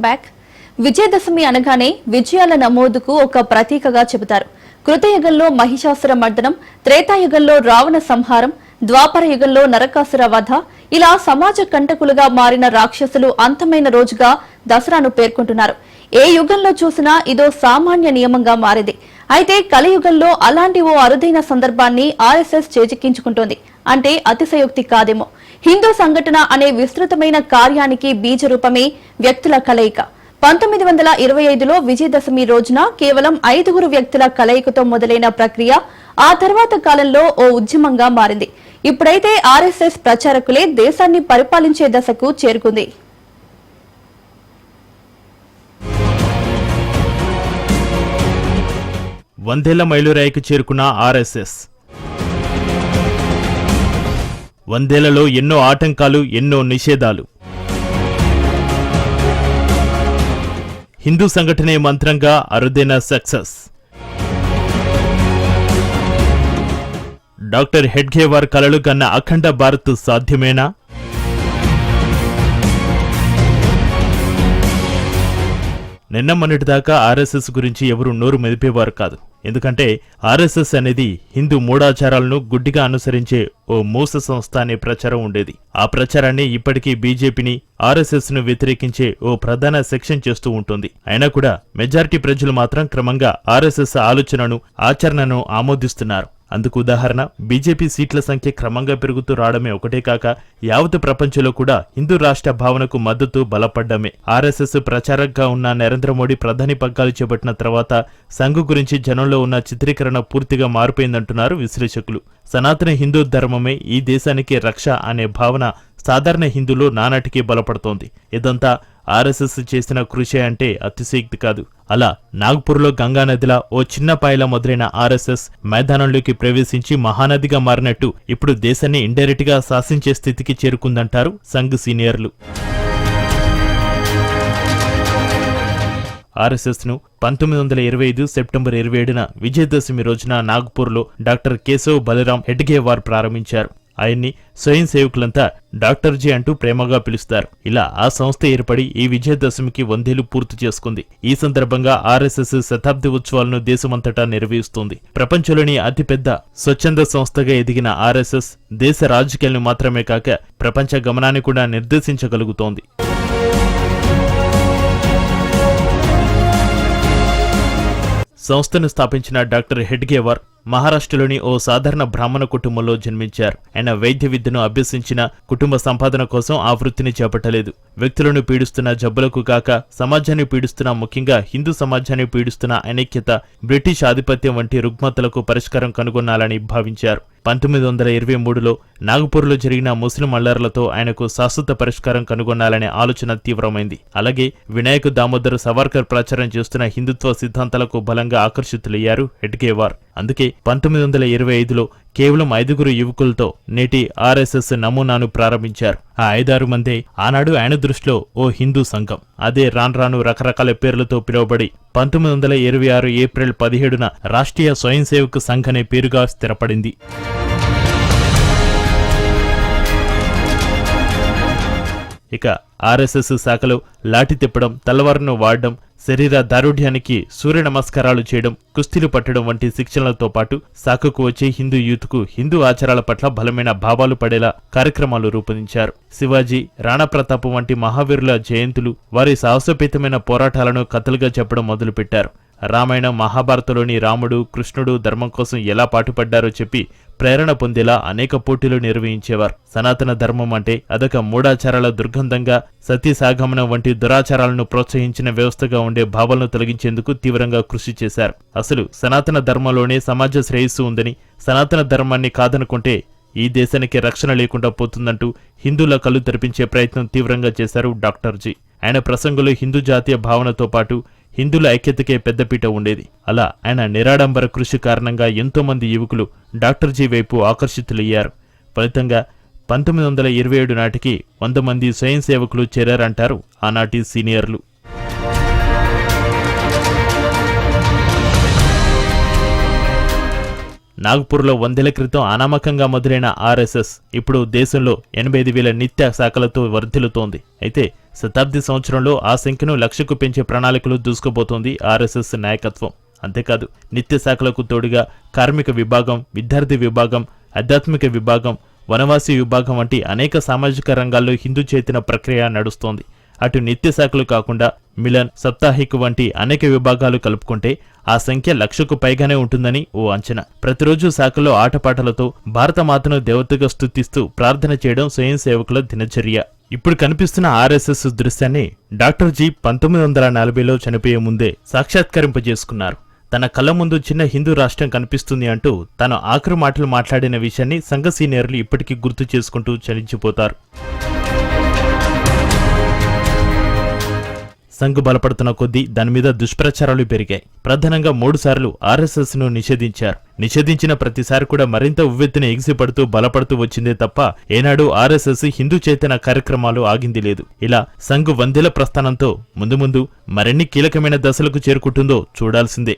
Back. Vijayadashami అనగానే విజయాల నమోదుకు ఒక ప్రతీకగా చెబుతారు. కృతయుగంలో మహిషాసుర మర్దనం, త్రేతాయుగంలో రావణ సంహారం, ద్వాపర యుగంలో నరకాసుర వధ, ఇలా సమాజ కంటకులుగా మారిన రాక్షసులు అంతమైన రోజుగా దసరాను పేర్కొంటున్నారు. ఏ యుగంలో చూసినా ఇదో సామాన్య నియమంగా మారింది. అయితే కలియుగంలో అలాంటి ఓ అరుదైన సందర్భాన్ని ఆర్ఎస్ఎస్ చేజిక్కించుకుంటోంది అంటే అతిశయోక్తి కాదేమో. హిందూ సంఘటన అనే విస్తృతమైన కార్యానికి బీజరూపమే వ్యక్తుల కలయిక. 1925లో విజయదశమి రోజున కేవలం 5 వ్యక్తుల కలయికతో మొదలైన ప్రక్రియ ఆ తర్వాత కాలంలో ఓ ఉద్యమంగా మారింది. ఇప్పుడైతే ఆర్ఎస్ఎస్ ప్రచారకులే దేశాన్ని పరిపాలించే దశకు చేరుకుంది. వందేళ్ల మైలురాయికి చేరుకున్న ఆర్ఎస్ఎస్. వందేళ్లలో ఎన్నో ఆటంకాలు, ఎన్నో నిషేధాలు. హిందూ సంఘటనే మంత్రంగా అరుదైన సక్సెస్. డాక్టర్ హెడ్గేవార్ కలలు కన్న అఖండ భారత్ సాధ్యమేనా? నిన్న మొన్నటిదాకా ఆర్ఎస్ఎస్ గురించి ఎవరూ నోరు మెదిపేవారు కాదు. ఎందుకంటే ఆర్ఎస్ఎస్ అనేది హిందూ మూఢాచారాలను గుడ్డిగా అనుసరించే ఓ మూస సంస్థ అనే ప్రచారం ఉండేది. ఆ ప్రచారాన్ని ఇప్పటికీ బీజేపీని, ఆర్ఎస్ఎస్ ను వ్యతిరేకించే ఓ ప్రధాన సెక్షన్ చేస్తూ ఉంటుంది. అయినా కూడా మెజారిటీ ప్రజలు మాత్రం క్రమంగా ఆర్ఎస్ఎస్ ఆలోచనను, ఆచరణను ఆమోదిస్తున్నారు. అందుకు ఉదాహరణ బీజేపీ సీట్ల సంఖ్య క్రమంగా పెరుగుతూ రావడమే ఒకటే కాక యావత్ ప్రపంచంలో కూడా హిందూ రాష్ట్ర భావనకు మద్దతు బలపడ్డమే. ఆర్ఎస్ఎస్ ప్రచారకగా ఉన్న నరేంద్ర మోడీ ప్రధాని పగ్గాలు చేపట్టిన తర్వాత సంఘ్ గురించి జనంలో ఉన్న చిత్రీకరణ పూర్తిగా మారిపోయిందంటున్నారు విశ్లేషకులు. సనాతన హిందూ ధర్మమే ఈ దేశానికి రక్ష అనే భావన సాధారణ హిందువులో నానాటికి బలపడుతోంది. ఇదంతా ఆర్ఎస్ఎస్ చేసిన కృషి అంటే అతిశయోక్తి కాదు. అలా నాగ్పూర్లో గంగానదిలా ఓ చిన్న పాయలా మొదలైన ఆర్ఎస్ఎస్ మైదానంలోకి ప్రవేశించి మహానదిగా మారినట్టు ఇప్పుడు దేశాన్ని ఇండైరెక్ట్ గా శాసించే స్థితికి చేరుకుందంటారు సంఘ్ సీనియర్లు. ఆర్ఎస్ఎస్ ను 1925 సెప్టెంబర్ 27న విజయదశమి రోజున నాగ్పూర్లో డాక్టర్ కేశవ్ బలరాం హెడ్గేవార్ ప్రారంభించారు. ఆయన్ని స్వయం సేవకులంతా డాక్టర్ జీ అంటూ ప్రేమగా పిలుస్తారు. ఇలా ఆ సంస్థ ఏర్పడి ఈ విజయదశమికి 100 ఏళ్లు పూర్తి చేసుకుంది. ఈ సందర్భంగా ఆర్ఎస్ఎస్ శతాబ్ది ఉత్సవాలను దేశమంతటా నిర్వహిస్తుంది. ప్రపంచంలోని అతిపెద్ద స్వచ్ఛంద సంస్థగా ఎదిగిన ఆర్ఎస్ఎస్ దేశ రాజకీయాలను మాత్రమే కాక ప్రపంచ గమనాన్ని కూడా నిర్దేశించగలుగుతోంది. సంస్థను స్థాపించిన డాక్టర్ హెడ్గేవార్ మహారాష్ట్రలోని ఓ సాధారణ బ్రాహ్మణ కుటుంబంలో జన్మించారు. ఆయన వైద్య విద్యను అభ్యసించిన కుటుంబ సంపాదన కోసం ఆ వృత్తిని చేపట్టలేదు. వ్యక్తులను పీడిస్తున్న జబ్బులకు కాక సమాజాన్ని పీడిస్తున్న, ముఖ్యంగా హిందూ సమాజాన్ని పీడిస్తున్న అనైక్యత, బ్రిటిష్ ఆధిపత్యం వంటి రుగ్మతలకు పరిష్కారం కనుగొనాలని భావించారు. 1923లో నాగపూర్లో జరిగిన ముస్లిం అల్లర్లతో ఆయనకు శాశ్వత పరిష్కారం కనుగొనాలనే ఆలోచన తీవ్రమైంది. అలాగే వినాయక్ దామోదర్ సవర్కర్ ప్రచారం చేస్తున్న హిందుత్వ సిద్ధాంతాలకు బలంగా ఆకర్షితులయ్యారు హెడ్గేవార్. అందుకే 1925లో కేవలం 5 యువకులతో నేటి ఆర్ఎస్ఎస్ నమూనాను ప్రారంభించారు. ఆ 5-6 మందే ఆనాడు ఆయన దృష్టిలో ఓ హిందూ సంఘం. అదే రాను రకరకాల పేర్లతో పిలువబడి 1926 ఏప్రిల్ 17న రాష్ట్రీయ స్వయం సేవక్ సంఘ్ అనే పేరుగా స్థిరపడింది. ఇక ఆర్ఎస్ఎస్ శాఖలో లాఠీ తిప్పడం, తలవారును వాడడం, శరీర దారుఢ్యానికి సూర్య నమస్కారాలు చేయడం, కుస్తీలు పట్టడం వంటి శిక్షణలతో పాటు శాఖకు వచ్చే హిందూ యూత్కు హిందూ ఆచారాల పట్ల బలమైన భావాలు పడేలా కార్యక్రమాలు రూపొందించారు. శివాజీ, రాణా ప్రతాప్ వంటి మహావీరుల జయంతులు, వారి సాహసోపేతమైన పోరాటాలను కథలుగా చెప్పడం మొదలుపెట్టారు. రామాయణం, మహాభారతంలోని రాముడు, కృష్ణుడు ధర్మం కోసం ఎలా పాటుపడ్డారో చెప్పి ప్రేరణ పొందేలా అనేక పోటీలు నిర్వహించేవారు. సనాతన ధర్మం అంటే అదొక మూఢాచారాల దుర్గంధంగా, సతీసాగమనం వంటి దురాచారాలను ప్రోత్సహించిన వ్యవస్థగా ఉండే భావాలను తొలగించేందుకు తీవ్రంగా కృషి చేశారు. అసలు సనాతన ధర్మంలోనే సమాజ శ్రేయస్సు ఉందని, సనాతన ధర్మాన్ని కాదనుకుంటే ఈ దేశానికి రక్షణ లేకుండా పోతుందంటూ హిందువుల కళ్ళు తెరిపించే ప్రయత్నం తీవ్రంగా చేశారు డాక్టర్ జీ. ఆయన ప్రసంగంలో హిందూ జాతీయ భావనతో పాటు హిందువుల ఐక్యతకే పెద్దపీట ఉండేది. అలా ఆయన నిరాడంబర కృషి కారణంగా ఎంతో మంది యువకులు డాక్టర్ జీ వైపు ఆకర్షితులయ్యారు. ఫలితంగా 1927 నాటికి 100 మంది స్వయం సేవకులు చేరారంటారు ఆనాటి సీనియర్లు. నాగ్పూర్లో 100 ఏళ్ల క్రితం అనామకంగా మొదలైన ఆర్ఎస్ఎస్ ఇప్పుడు దేశంలో 85,000 నిత్య శాఖలతో వర్ధిల్లుతోంది. అయితే శతాబ్ది సంవత్సరంలో ఆ సంఖ్యను 1,00,000కు పెంచే ప్రణాళికలు దూసుకుపోతోంది ఆర్ఎస్ఎస్ నాయకత్వం. అంతేకాదు నిత్య శాఖలకు తోడుగా కార్మిక విభాగం, విద్యార్థి విభాగం, ఆధ్యాత్మిక విభాగం, వనవాసి విభాగం వంటి అనేక సామాజిక రంగాల్లో హిందూ చైతన్య ప్రక్రియ నడుస్తోంది. అటు నిత్య శాఖలు కాకుండా మిలన్, సప్తాహిక్ వంటి అనేక విభాగాలు కలుపుకుంటే ఆ సంఖ్య 1,00,000కు పైగానే ఉంటుందని ఓ అంచనా. ప్రతిరోజు శాఖలో ఆటపాటలతో భారతమాతను దేవతగా స్తుతిస్తూ ప్రార్థన చేయడం స్వయం సేవకుల దినచర్య. ఇప్పుడు కనిపిస్తున్న ఆర్ఎస్ఎస్ దృశ్యాన్ని డాక్టర్ జీ 1940లో చనిపోయే ముందే సాక్షాత్కరింపజేసుకున్నారు. తన కళ్ళ ముందు చిన్న హిందూ రాష్ట్రం కనిపిస్తుంది అంటూ తను ఆఖరు మాటలు మాట్లాడిన విషయాన్ని సంఘ సీనియర్లు ఇప్పటికీ గుర్తు చేసుకుంటూ చలించిపోతారు. సంఘ్ బలపడుతున్న కొద్దీ దానిమీద దుష్ప్రచారాలు పెరిగాయి. ప్రధానంగా 3 సార్లు ఆర్ఎస్ఎస్ ను నిషేధించారు. నిషేధించిన ప్రతిసారి కూడా మరింత ఉవ్వెత్తున ఎగిసిపడుతూ బలపడుతూ వచ్చిందే తప్ప ఏనాడు ఆర్ఎస్ఎస్ హిందూ చైతన్య కార్యక్రమాలు ఆగింది లేదు. ఇలా సంఘ్ 100 ఏళ్ల ప్రస్థానంతో ముందు ముందు మరిన్ని కీలకమైన దశలకు చేరుకుంటుందో చూడాల్సిందే.